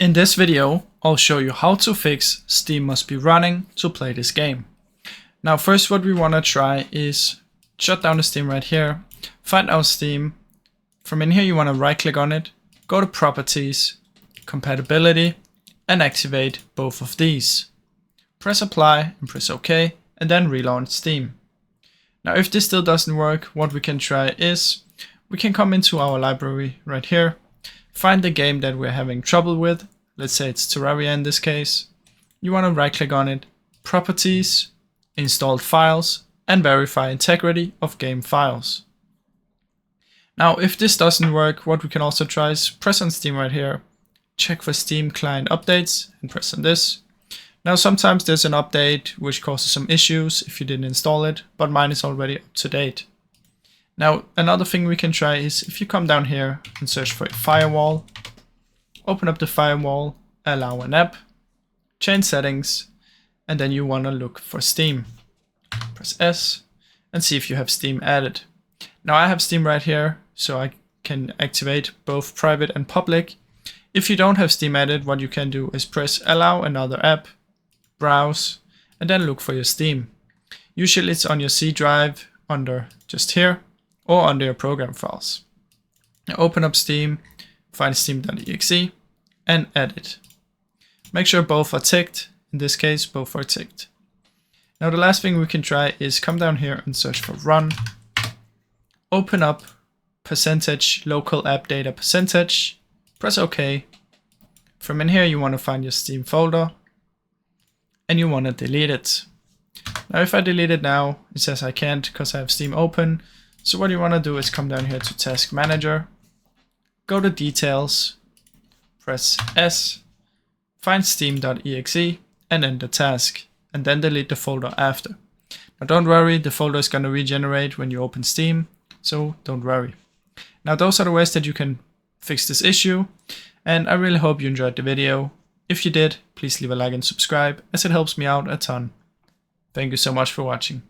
In this video, I'll show you how to fix Steam must be running to play this game. Now first what we want to try is shut down the Steam right here, find our Steam. From in here you want to right click on it, go to Properties, Compatibility, and activate both of these. Press Apply and press OK, and then relaunch Steam. Now if this still doesn't work, what we can try is we can come into our library right here, find the game that we're having trouble with. Let's say it's Terraria in this case. You want to right click on it, Properties, Installed Files, and verify integrity of game files. Now if this doesn't work, what we can also try is press on Steam right here, check for Steam client updates and press on this. Now sometimes there's an update which causes some issues if you didn't install it, but mine is already up to date. Now another thing we can try is if you come down here and search for a firewall, open up the firewall, allow an app, change settings, and then you want to look for Steam. Press S and see if you have Steam added. Now I have Steam right here, so I can activate both private and public. If you don't have Steam added, what you can do is press allow another app, browse, and then look for your Steam. Usually it's on your C drive under just here or under your program files. Now open up Steam, find steam.exe and add it. Make sure both are ticked. In this case, both are ticked. Now the last thing we can try is come down here and search for run. Open up percentage local app data percentage. Press OK. From in here you want to find your Steam folder and you want to delete it. Now if I delete it now, it says I can't because I have Steam open. So what you want to do is come down here to Task Manager, go to Details, press S, find steam.exe and end the task, and then delete the folder after. Now don't worry, the folder is going to regenerate when you open Steam, so don't worry. Now those are the ways that you can fix this issue, and I really hope you enjoyed the video. If you did, please leave a like and subscribe, as it helps me out a ton. Thank you so much for watching.